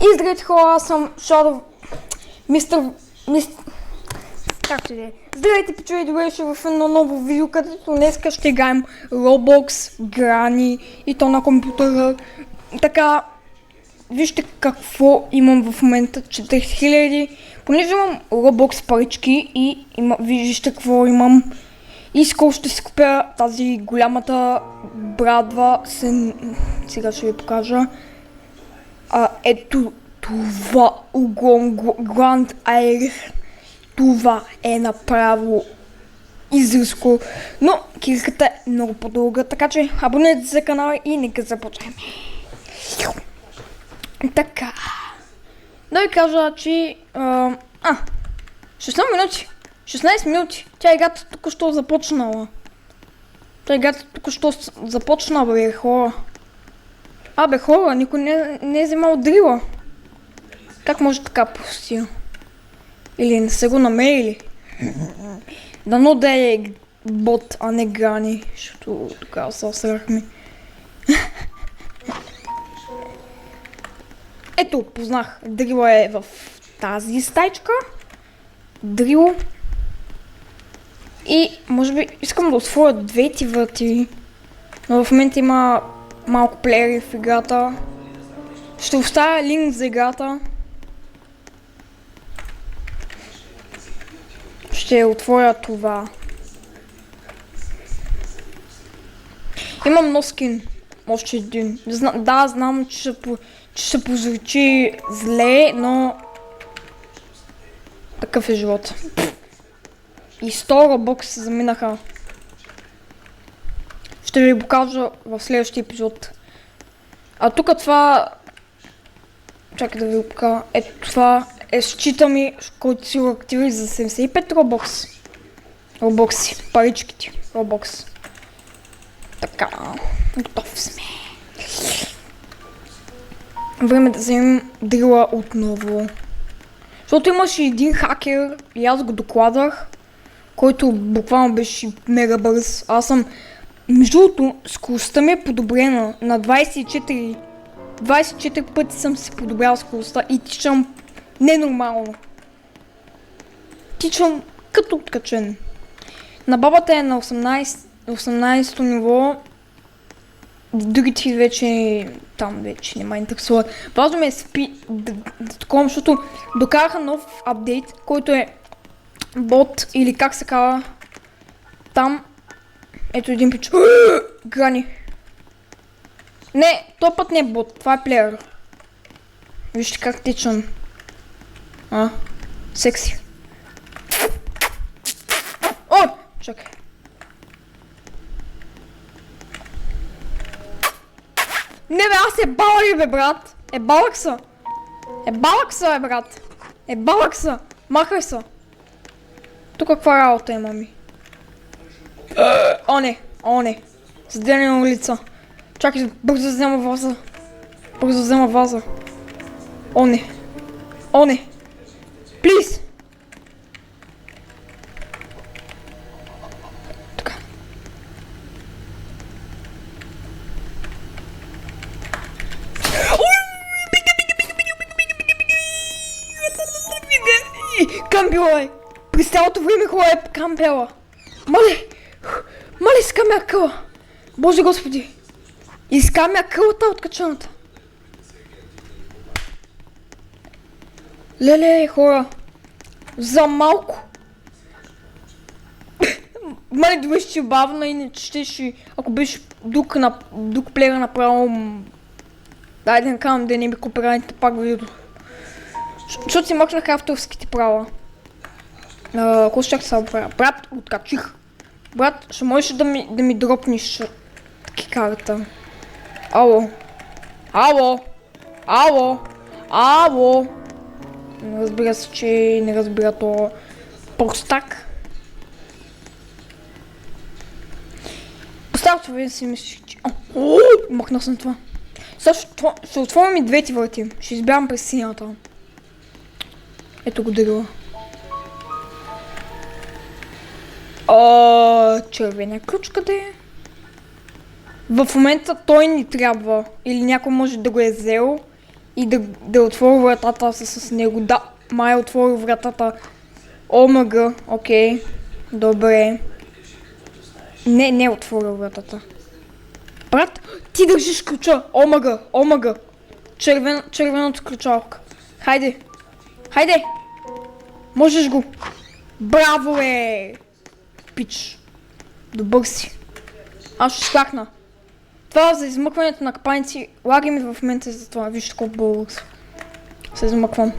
И здравейте хора, аз съм Shadow Както и да е. Здравейте, пичове, добре ще в едно ново видео, където днеска ще играем Roblox, Granny и то на компютъра. Така, вижте какво имам в момента, 4000. Понеже имам Roblox парички и вижте какво имам. И скоро ще си купя тази голямата брадва. Сега ще ви покажа. Ето това Grand Air. Това е направо изриско, но кирката е много по-дълга, така че абонирайте се за канала и нека започнем. Така, да ви кажа, че 16 минути. 16 минути. Тя играта току-що започнала. Бе, хора. Бе, хора, никой не е вземал дрила. Как може така простия? Или не са го намерили? Дано да е бот, а не Грани, защото тогава се осрахме. Ето, познах. Дрил е в тази стайчка. Дрил. И може би искам да отворя двете врати. Но в момента има малко плеери в играта. Ще оставя линк за играта. Ще отворя това. Имам нов скин. Още един. Да, знам, че ще прозвучи зле, но такъв е живот. И 100 Robux се заминаха. Ще ви покажа в следващия епизод. А тук това... Чакай да ви покажа. Ето това е счита ми, който си го активира за 75 Robux. Паричките. Robux. Така. Готов сме. Време да вземем дрила отново. Защото имаше един хакер и аз го докладвах, който буквално беше мега бърз. Аз съм... Между другото, скоростта ми е подобрена на 24. 24 пъти съм си подобрял скоростта и тичам ненормално. Тичам като откачен. На бабата е на 18 ниво. Другите вече там вече не ме интересуват. Важно ме е такова, защото докараха нов апдейт, който е бот или как се казва. Там ето един пич. Грани. Не, този път не е бот, това е плеер. Вижте как тичам. Секси. О, чакай. Не бе, аз балък бе, брат. Балък са. Бе, брат. Балък са. Махай са. Тук каква работа има ми? О не. Съдение улица. Чакай, бързо да взема ваза. О не. Плиз. Така. Кампела е. През цялото време хора е кампела. Мале, изкамя къла. Боже господи. Изкамя кълата от качаната. Леле, хора. За малко. Мале, добре ще бавна, иначе ще... Ако беше друг плеера направо... Дай да накарам да не ми копираните пак видео. Защото си махнах авторските права. Какво ще сега правя? Брат, откачих. Брат, ще можеш да ми дропнеш таки карта. Ало. Не разбира се, че не разбира то простак. Поставя това да си мислиш, че... Махнах съм това. Сега ще отворим и двете врати. Ще избягам през синята. Ето го дрила. Червения ключ къде е? В момента той ни трябва. Или някой може да го е взел и да отвори вратата с него. Да, май отвори вратата. ОМГ, окей. Добре. Не отвори вратата. Брат, ти държиш ключа. ОМГ. Червената ключалка. Хайде. Можеш го. Браво, пич. Добър си. Аз ще скакна. Това за измъкването на капаници. Лаги ми в момента за това. Вижте колко българ се измъквам.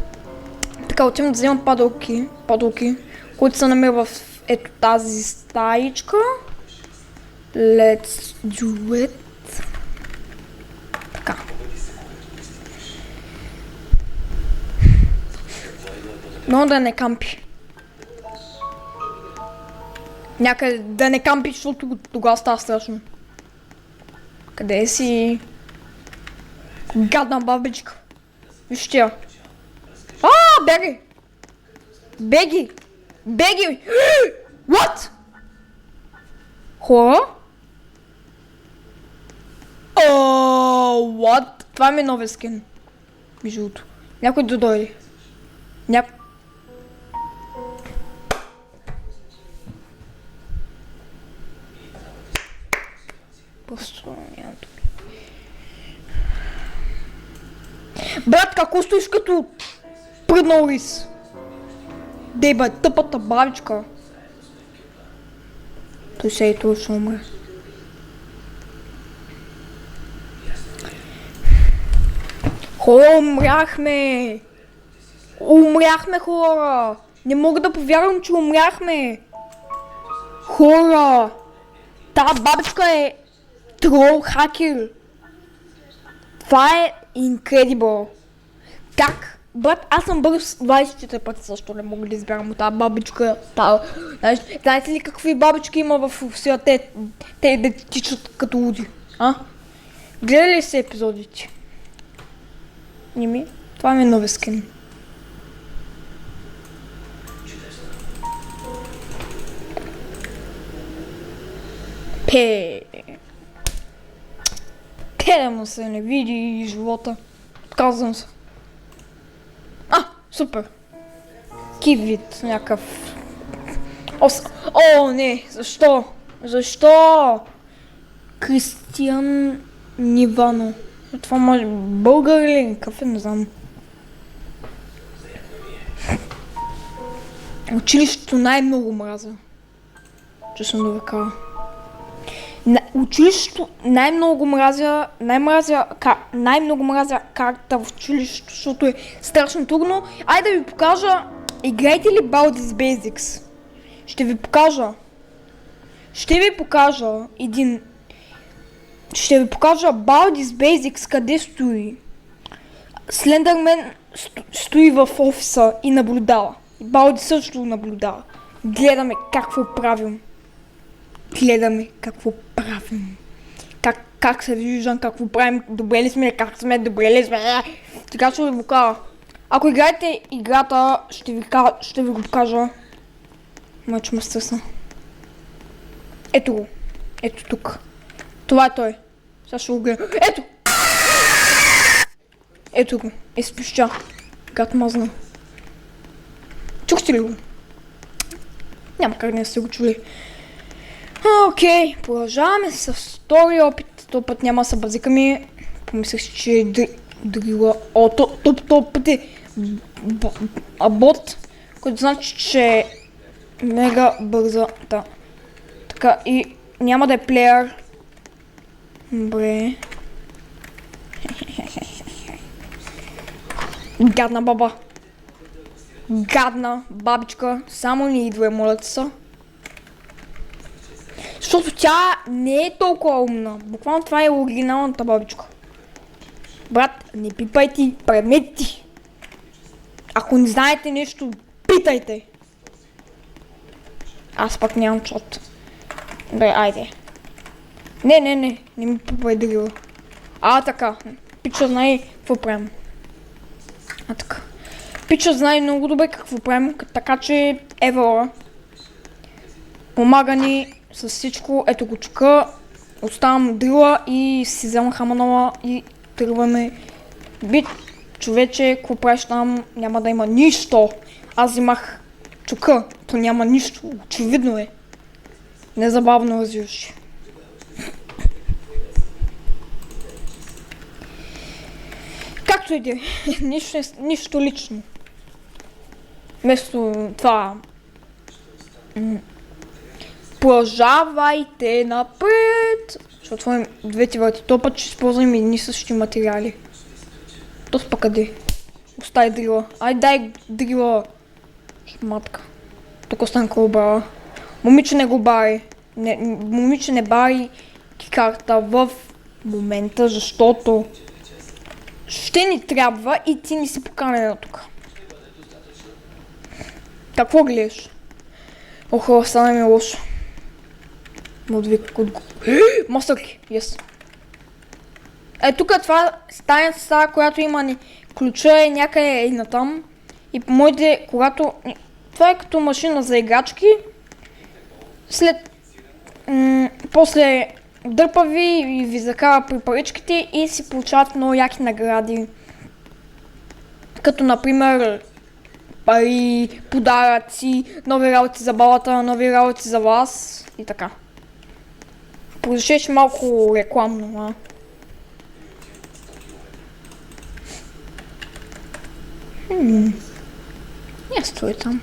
Така, отивам да вземам падалки, които се намира в ето тази стаичка. Let's do it. Така. Но да не кампи. Някъде да не кампи, защото тогава става страшно. Къде си? Гадна бабичка. Вижте я. Беги! What? Хора? What? Това ми е новия скин. Между другото. Някой да дойде. Просто няма тук. Брат, какво стоиш като пръднал рис? Дей бе, тъпата бабичка. Той се и той ще умре. Хора, умряхме, хора! Не мога да повярвам, че умряхме! Хора! Та бабичка е трол хакер! Това е incredible! Как? Брат, аз съм бърз 24 пъти, също не мога да избягам от тази бабичка. Знаете ли какви бабички има в Русия? Те да тичат като луди. Гледали ли се епизодите? Това ми е нови скин. Да му се не види живота. Отказвам се. Супер. Кивит, някакъв. Не, защо? Кристиан Нивано. Това може българ или какъв не знам. Училището най-много мразя. Честно да ви кажа. Училището най-много мразя карта в училището, защото е страшно трудно. Айде да ви покажа, играйте ли Baldi's Basics? Ще ви покажа Baldi's Basics къде стои. Слендърмен стои в офиса и наблюдава. И Балди също наблюдава. Гледаме какво правим. Как се виждам, какво правим, добре ли сме, Така ще ви го кажа. Ако играете играта, ще ви го покажа. Мъч ме стъсна. Ето го. Ето тук. Това е той. Сега ще го гледам. Ето го. Изпища. Гад мазна. Чухте ли го? Няма как не сте го чули. Окей, продължаваме с втори опит. Този път няма са базиками. Помислях, че е дрила. Този път е бот, който значи, че е мега бърза. Така и няма да е плеер. Добре. Гадна баба. Гадна бабичка. Само ни идва, моля се. Защото тя не е толкова умна. Буквално това е оригиналната бабичка. Брат, не пипайте предмети. Ако не знаете нещо, питайте. Аз пак нямам чот. Бе, айде. Не ми пипай дрила. Така. Пича знае какво правим. Така. Пича знае много добре какво правим, така че Евала помага ни с всичко. Ето го чука, оставам дрила и си взема хаманова и тръгваме. човече, какво правиш там, няма да има нищо. Аз взимах чука, то няма нищо, очевидно е. Незабавно развиваш. Както и да е, нищо лично. Вместо това, продължавайте напред. Ще отворим двете врати. То път ще използваме едни същи материали. То спа къде? Остави дрила. Ай, дай дрила. Шматка. Тук остана колбара. Момиче не го бари. Момиче не бари кикарта в момента, защото ще ни трябва и ти ни си поканена тук. Какво гледаш? Охо, стана ми лошо. Мостърки, yes. Тук това стая, която има ни ключа е някъде и натам. И по моите, когато... Това е като машина за играчки. После дърпа ви и ви закара при паричките и си получават много яки награди. Като например пари, подаръци, нови работи за балата, нови работи за вас и така. Произошеше малко рекламно, а? Не стои там.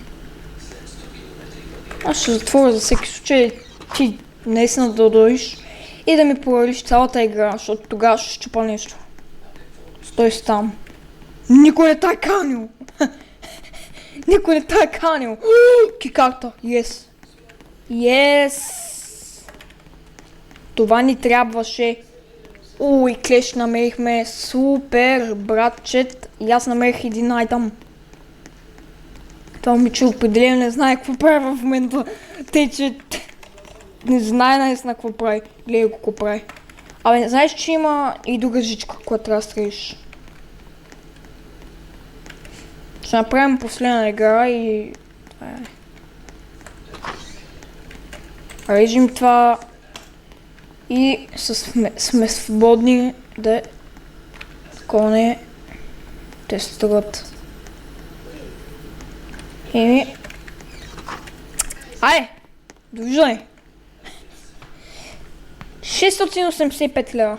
Аз ще затворя за всеки случай ти наистина да дойдеш и да ми провериш цялата игра, защото тогава ще щупа нещо. Стой си там. Никой не т'a е канил! Никой не т'a е канил! Кикарта, yes! Yes! Това ни трябваше. И клеш намерихме. Супер, братчет. И аз намерих един айтъм. Това момиче определено не знае какво прави в момента. Тъй, че не знае наистина какво прави. Гледай го какво прави. Абе, знаеш, че има и друга жичка, която трябва да строиш. Ще направим последна игра и... Режим това и сме свободни да коне те строят. Айде! Довиждане! 685 лева.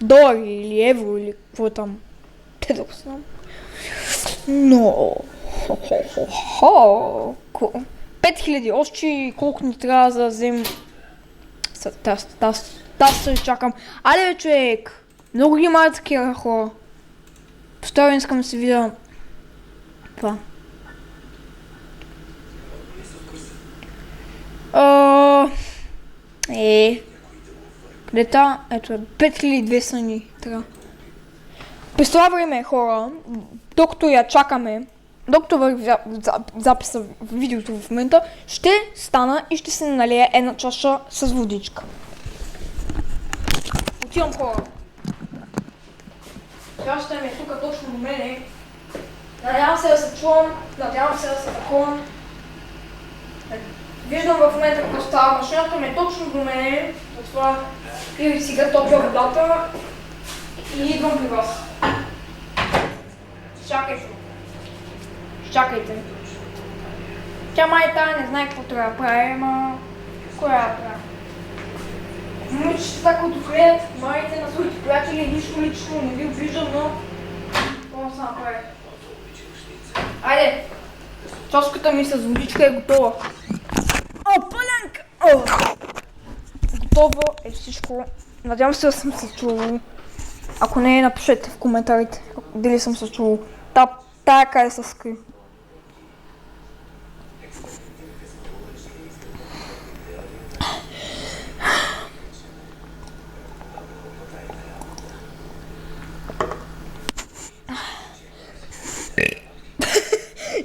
Долари или евро или какво е там. Те да го знам. Но... 5000, още колко ни трябва за да вземем... Аз се чакам. Айде бе, човек! Много ги мали такива хора. Постоянно искам да си видя... Това. Къде та? Ето е 5200 ни трябва. През това време, хора, докато я чакаме, докато върви записа в видеото в момента, ще стана и ще се налие една чаша с водичка. Отивам, хора. Сега ще ми е тук точно до мене. Надявам се да се чувам, надявам се да се таковам. Виждам в момента какво става. Машината ми е точно до мене. Затова и сега топя водата и идвам при вас. Чакайте. Тя май тая не знае какво трябва да прави, ама... Кой да прави? Момичета, които гледат, майите на своите приятели, нищо лично не ви обиждам, но... Какво се направи? Айде! Чашката ми с водичка е готова. Пълянка! Готово е всичко. Надявам се да съм се чувал. Ако не, напишете в коментарите дали съм се чувал. Тая къде се скри.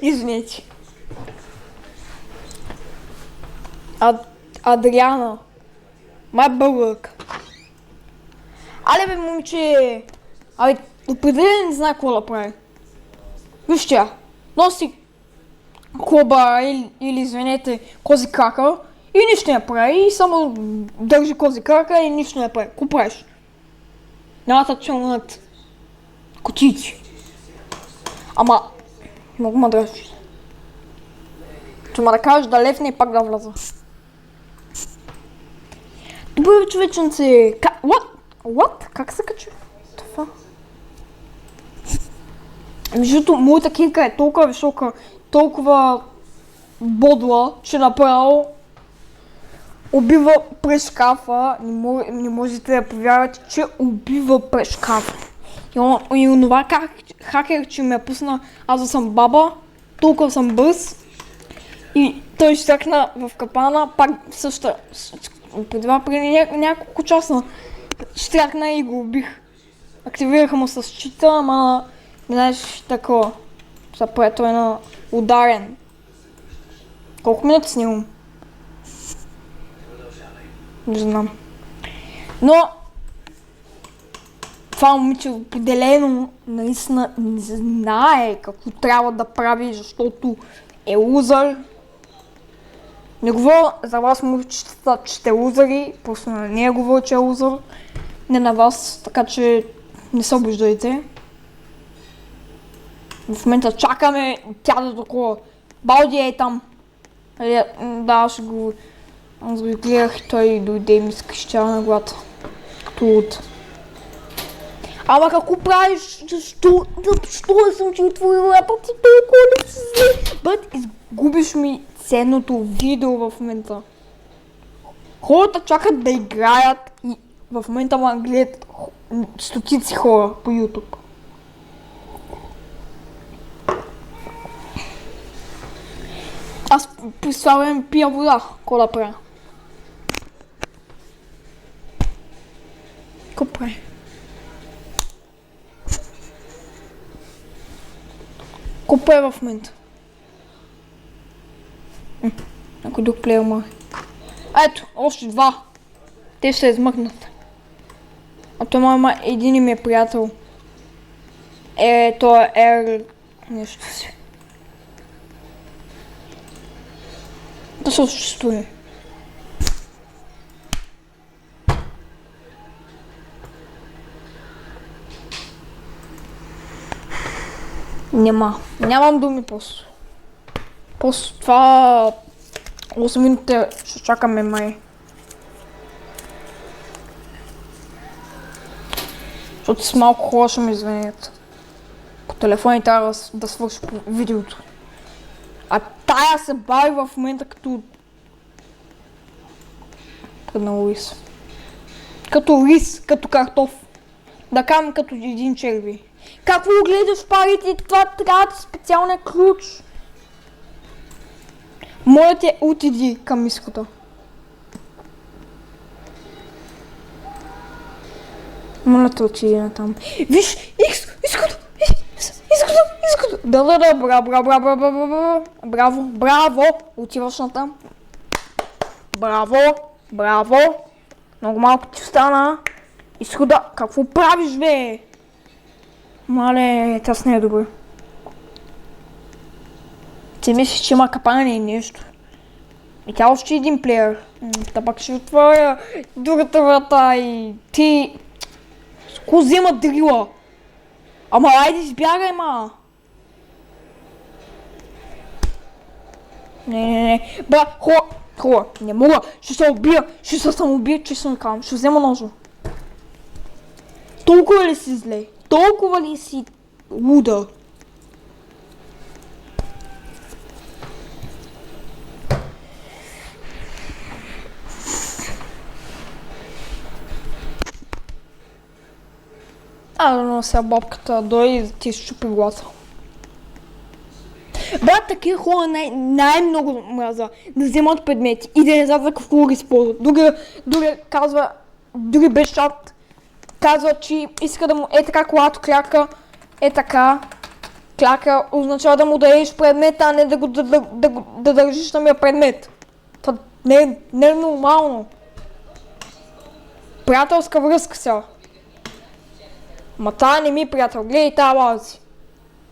Извинете. Адриана. Моя българка. Але бе, момиче. Абе, определено не знае какво да прави. Виж тя. Носи клоба или извинете, кози крака и нищо не прави. И само държи кози крака и нищо не прави. Какво правиш? Няма да чълнат кутийци. Ама, много ма дръжи. Чума да кажеш да левне и пак да вляза. Добре, човеченци. What? Как се качи? Това. Междуто, моята кирка е толкова висока, толкова бодла, че направо убива през шкафа. Не можете да повярвате, че убива през шкафа. И онова хакер, че ме пусна, аз да съм баба, толкова съм бърз. И той щракна в капана, пак също, преди няколко часа щракна и го убих. Активираха му с щита, ама не знаеш такова. Запре той на ударен. Колко минути снимам? Не знам. Но това момиче определено наистина не знае какво трябва да прави, защото е лузър. Не говоря за вас, момичета, че сте лузъри, просто на нея говоря, че е лузър. Не на вас, така че не се обиждайте. В момента чакаме тя да такова. Балди е там. Да, ще го... Аз го гледах и той дойде и ми скрещява на главата. Като луд. Ама какво правиш? Защо съм ти отворила лапата толкова ли си зле? Бъд, изгубиш ми ценното видео в момента. Хората чакат да играят и в момента ма гледат стотици хора по YouTube. Аз представям пия вода, какво да правя? Какво прави? Какво прави в момента? Ако друг плеер май. Ето, още два. Те ще се измъкнат. А той мама един ми е приятел. Той е нещо си. Да се съществува. Нямам думи просто. После това 8 минути ще чакаме май. Защото с малко хора ще ме извинят. По телефона и трябва да свърши по видеото. А тая се бави в момента като... Тръгнал рис. Като рис, като картоф. Да кажем като един черви. Какво гледаш парите? Това трябва да специален ключ. Моля те, отиди към миската. Моля те, отиди на там. Виж, изкото! Да, браво, отиваш на там. Браво. Много малко ти остана. Изхода, какво правиш, бе? Мале, тя не е добре. Ти мислиш, че има капане и нещо. И тя още един плеер. Та пак ще отворя другата врата и ти... Ко взема дрила? Ама айде избягай, ма! Не. Бра, хора, не мога. Ще се убия. Ще се самоубия, че съм казвам. Ще взема ножа. Толкова ли си зле? Толкова ли си луда? Но сега бабката дойде и ти щупи гласа. Брат, такива хора най-много мраза да вземат предмети и да не знаят за какво ги използват. Други без шат казва, че иска да му така колато кляка, кляка означава да му дадеш предмета, а не да държиш самия предмет. Това не е нормално. Приятелска връзка сега. Ма тая не ми е приятел, гледай тая лази.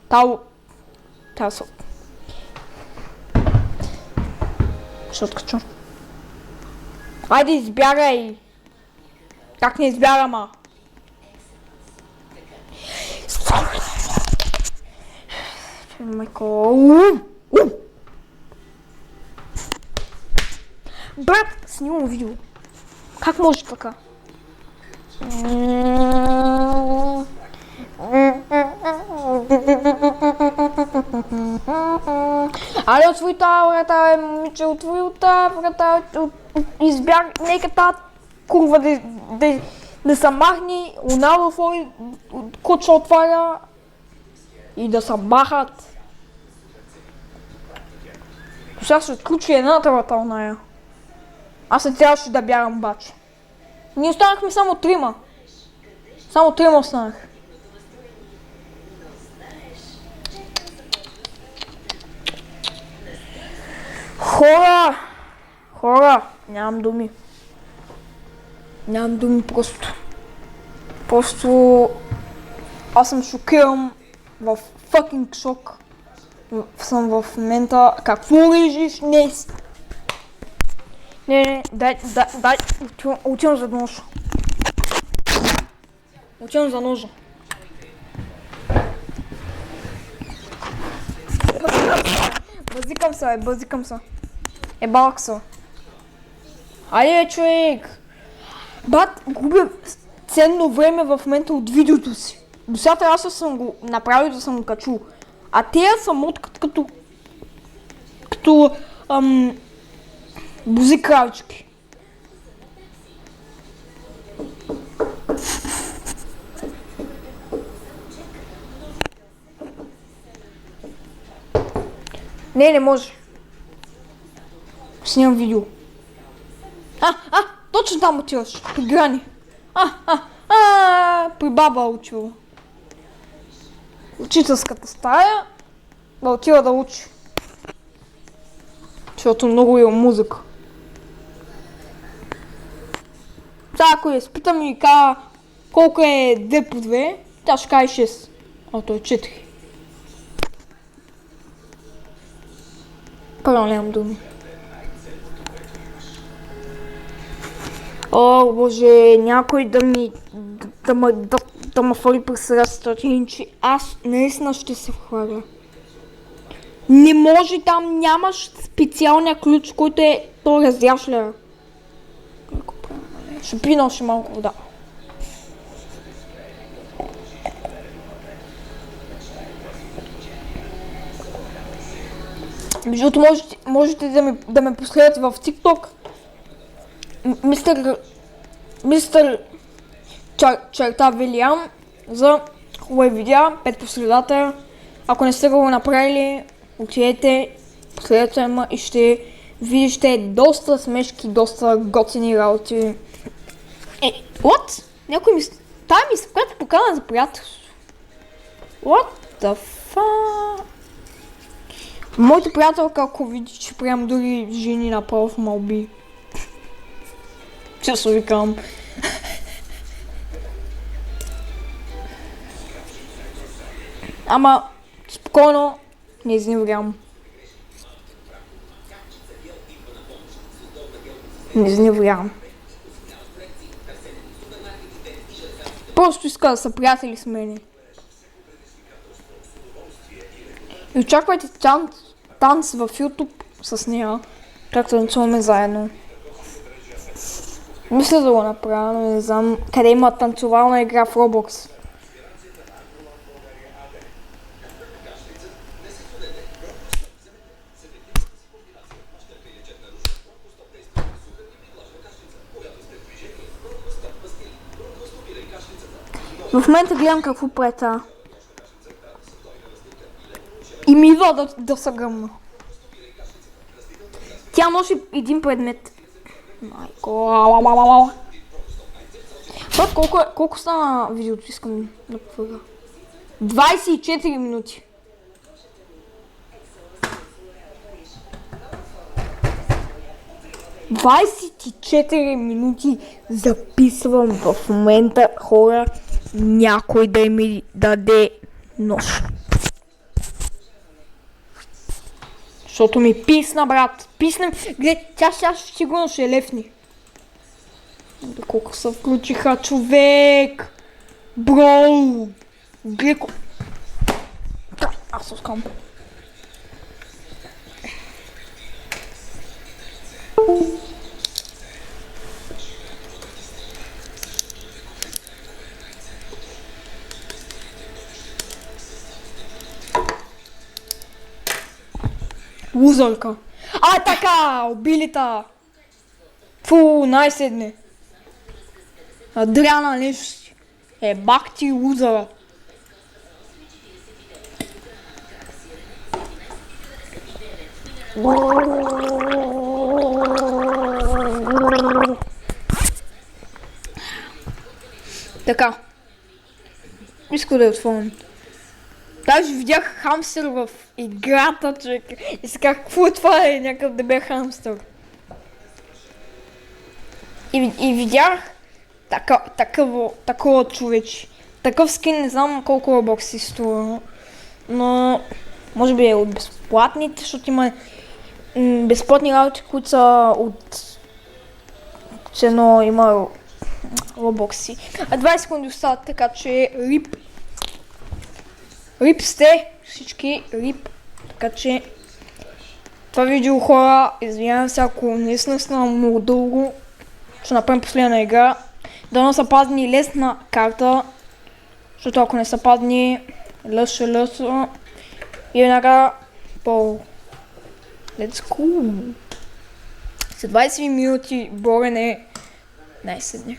Тая са. Ще откача. Айде избягай. Как не избяга, ма? Майко. Брат, снимам видео. Как може така? Але отвори тази врата, момиче, отвори от тази врата, избяг, нека тази курва да се махне, Роналдо отвори, куча отваря и да се махат. Сега ще отключи едната врата от нея. Аз не трябваше да бягам обаче. Ние останахме само трима. Само трима останах. Хора, нямам думи. Нямам думи просто. Просто аз съм шокиран, в fucking шок. Съм в момента. Какво режиш днес? Не, дай, отивам за ножа. Отивам за ножа. Базикам се. Ебалък се. Айде, човек! Бат, губя ценно време в момента от видеото си. До сега аз съм го направил да съм го качул. А те са моткат като бузи кралчки. Не може. Снимам видео. Точно там отиваш. При Грани. При баба учила. Учителската стая. Да отива да учи. Защото много има музика. Сега ако я спитам и кажа колко е 2 по 2, тя ще каже 6. А то е 4. Първо нямам думи. О, боже, някой да ме фали през ръста, че аз наистина ще се хваля. Не може, там нямаш специалния ключ, който е то разяшля. Ще пина още малко вода. Между другото, можете да ме последвате в TikTok. Мистер черта Вилиам за хубави видеа, 5 последователя. Ако не сте го направили, отидете, последвате ме и ще видите доста смешки, доста готини работи. What? Някой ми... Тая ми се покана за приятелство. What the fuck? Моята приятелка, ако види, че приемам дори жени направо в малби. Често викам. Ама, спокойно, не изневрям. Просто иска да са приятели с мене. И очаквайте танц в YouTube с нея, както танцуваме заедно. Мисля да го направя, но не знам къде има танцовална игра в Roblox. В момента гледам какво прета. И ми идва да се гръмна. Тя носи един предмет. Майко. Колко стана видеото? Искам да проверя. 24 минути. Двадесет и 4 минути записвам в момента, хора. Някой да ми даде нож. Защото ми писна, брат. Писна. Гледай, тя сигурно ще лефни. Колко се включиха, човек. Бро. Гледай. Аз искам. Лузърка. Така, убили та. Фу, най-седне. Адриана нещо си. Бах ти лузъра. Така. Иска да я отворим. Даже видях хамстер в играта, човек. И сега, какво е това? Е някакъв дебел хамстер. И видях такова човече. Такъв скин не знам колко рабокси струва. Но може би е от безплатните, защото има безплатни работи, които са от цено има рабокси. 20 секунди остават, така че рип. Рип сте, всички рип. Така че това видео, хора, извинявам се, ако не снесна много дълго. Ще направим последна игра. Дано са падни лесна карта. Защото ако не са падни, лъса. И веднага по... Let's go! След 20 минути борене най-седне.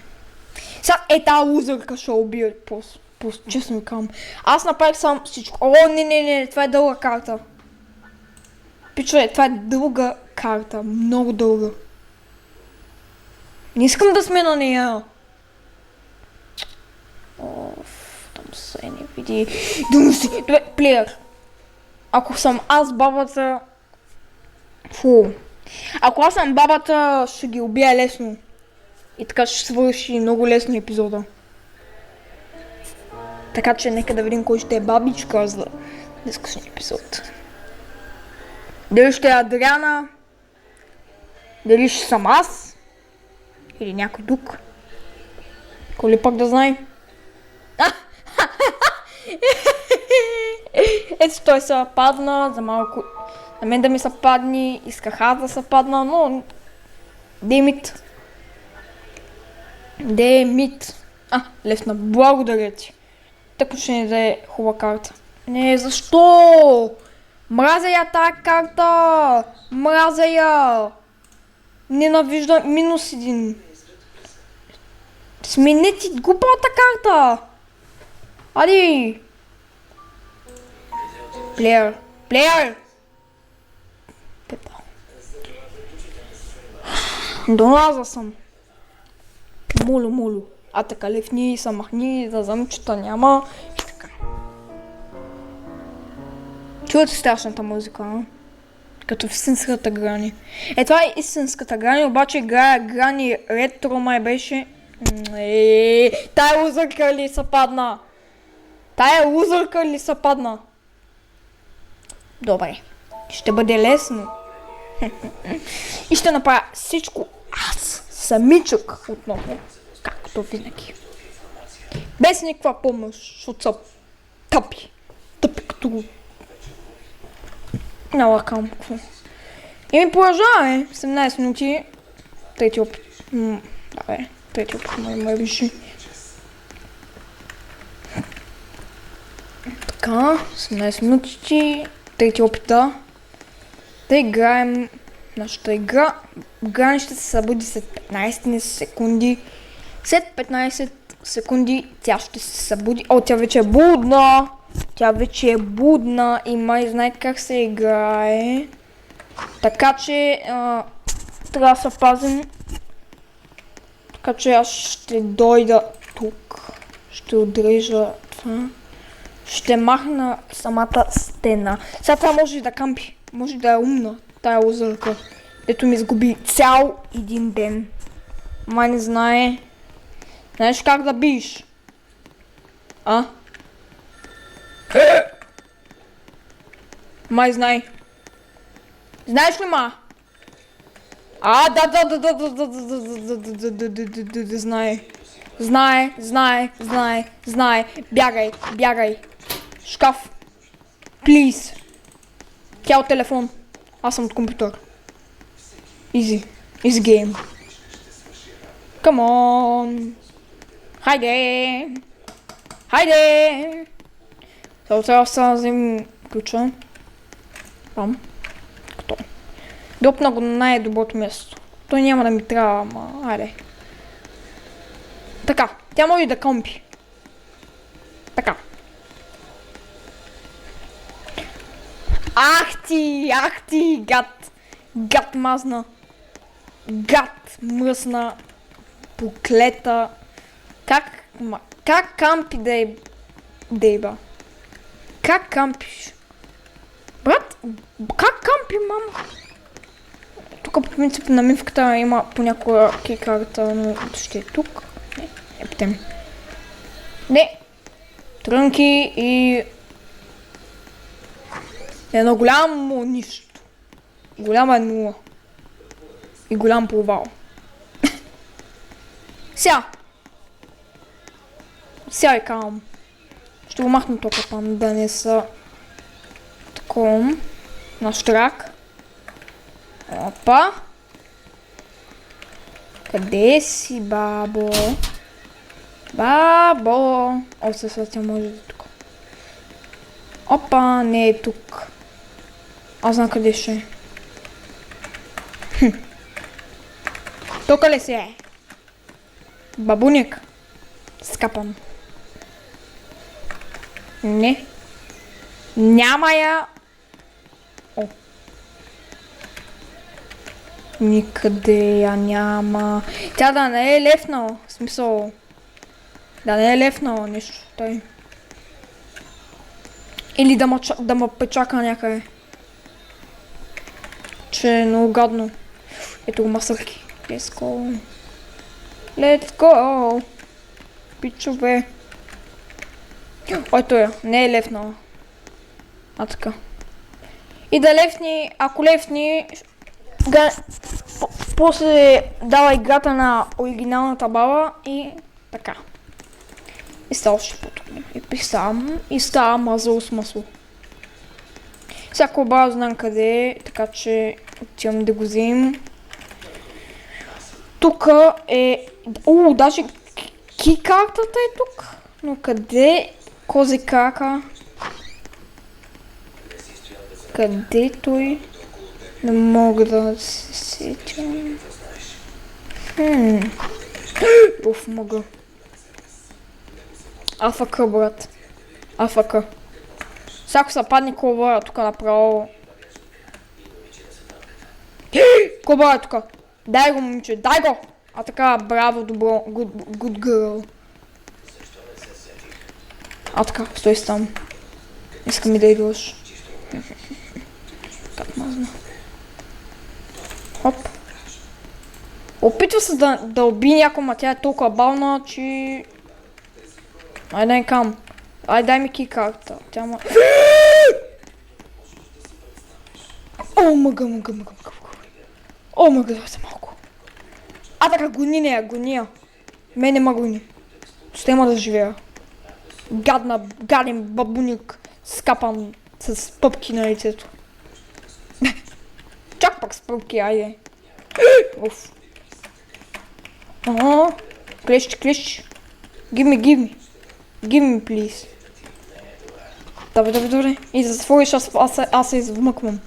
Сега тази лузърка ще убие просто честно ми казвам. Аз направих сам всичко. О, не, това е дълга карта. Пичове, това е дълга карта. Много дълга. Не искам да сме на нея. Там се не види. Дума си. Добре, плеер. Ако съм аз бабата... Фу. Ако аз съм бабата, ще ги убия лесно. И така ще свърши много лесно епизода. Така че нека да видим кой ще е бабичка за днескашния епизод. Дали ще е Адриана? Дали ще съм аз? Или някой друг? Кой ли пак да знае? Ето той се падна за малко. На мен да ми са падни, исках аз да се падна, но... Демит. Лесна, благодаря ти. Така ще не да е хубава карта. Не, защо? Мразя я тази карта! Мразя я! Ненавиждам -1. Сменете глупавата карта! Ади! Плеер! Пепа. Доназа съм. Моло. Така левни, са махни, да замчета няма. И така. Чувате страшната музика, а? Като в истинската Грани. Това е истинската Грани, обаче играя Грани ретро май беше. Тая лузърка ли са падна? Добре. Ще бъде лесно. И ще направя всичко аз, самичък отново. Както винаги. Без никаква помощ, защото са тъпи като... Не лакам какво. И ми продължаваме 17 минути. Трети опит. Трети опит май реши. Така, 17 минути. Трети опита. Да играем нашата игра. Грани ще се събуди след 15 секунди. След 15 секунди тя ще се събуди. Тя вече е будна. И май знае как се играе. Така че трябва да се пазим. Така че аз ще дойда тук. Ще отрежа това. Ще махна самата стена. Сега това може да кампи. Може да е умна тая лузърка. Ето ми изгуби цял един ден. Май не знае. Знаеш как да биеш? Май знае. Знаеш ли, ма? Да, знае. Бягай. Шкаф. Плиз. Тя от телефон. Аз съм от компютър. Easy game. Come on. Хайде. Сега трябва да вземем ключа. Там. Допна го на най-доброто място. Той няма да ми трябва, ама айде. Така, тя може да къмпи. Така. Ах ти, гад. Гад мазна. Гад мръсна. Проклета. Как кампи, дейба? Как кампиш? Брат, как кампи, мама? Тук по принцип на мивката има понякога кейкарата, но ще е тук. Не, питам. Не. Трънки и... едно голямо нищо. Голяма нула. И голям провал. Сега ви казвам. Ще го махна тук там, да не са таком на штрак. Опа. Къде си, бабо? Бабо! О, сега тя може да е тук. Опа, не е тук. Аз знам къде ще е. Тук ли си е? Бабуник. Скапам. Не. Няма я. О. Никъде я няма. Тя да не е лефнала. В смисъл. Да не е лефнала нещо. Той. Или да ме печака някъде. Че е много гадно. Ето го масърки. Let's go. Let's go. Пичове. Ой, той не е лефнала. А така. И да лефни, ако лефни, после дава играта на оригиналната баба и така. И става още по-трудно. И писам и става мазъл с масло. Всяко баба знам къде е, така че отивам да го вземем. Тук е... даже ки-картата е тук. Но къде кози крака? Къде той? Не мога да се сетям. Уф, мога. АФК, брат. АФК. Всяко се падне кобара тук направо. Кобара тук. Дай го, момиче, дай го! А така, браво, добро, good girl. А така, стой си там. Искам ми да идваш. Как мазна. Хоп. Опитва се да уби някой, ма тя е толкова бална, че... Айде да не кам. Айде дай ми ки-карта. Тя ма... О, мъга. О, мъга, да се малко. А така, гони нея, гония. Мене ма гони. Ще има да живея. Гаден бабуник, скапан с пъпки на лицето. Чак пак с пъпки, айде. Уф. Клещи. Give me, please. Добре. И за затвориш, аз се извмъквам.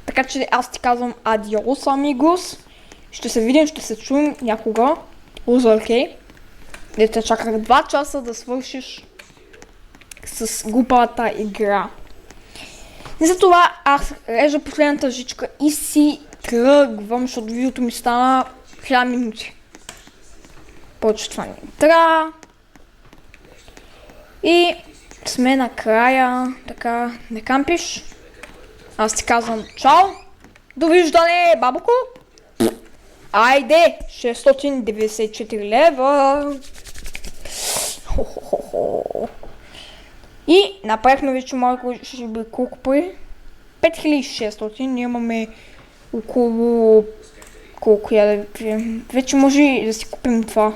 Така че аз ти казвам адиос, амигос. Ще се видим, ще се чуем някога. Окей. Да те чаках 2 часа да свършиш с глупавата игра. И затова аз режа последната жичка и си тръгвам, защото видеото ми стана 1000 минути. Повече това не трябва. И сме накрая. Така, не кампиш. Аз ти казвам чао. Довиждане, бабуко. Айде, 694 лева. И направихме вече малко, ще би колко пари? 5600, ние имаме около... Колко я да видим? Вече може да си купим това.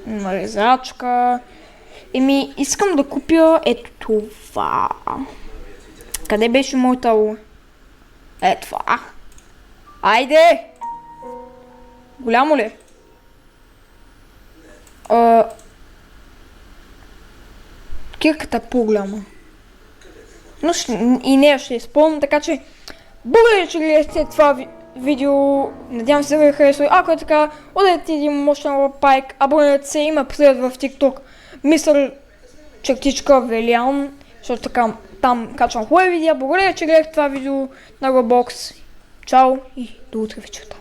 Нарезачка. Еми, искам да купя ето това. Къде беше моята лу? Ето това. Айде! Голямо ли? Кирката е по-голяма. Но и нея ще изпълня, така че Благодаря, че гледахте това видео. Надявам се да ви харесва. Ако е така, ударете един мощен лайк, абонирайте се, има последват в TikTok Мистер чертичка Велиан, защото така там качвам хубави видеа. Благодаря, че гледахте това видео на Roblox. Чао и до утре вечерта.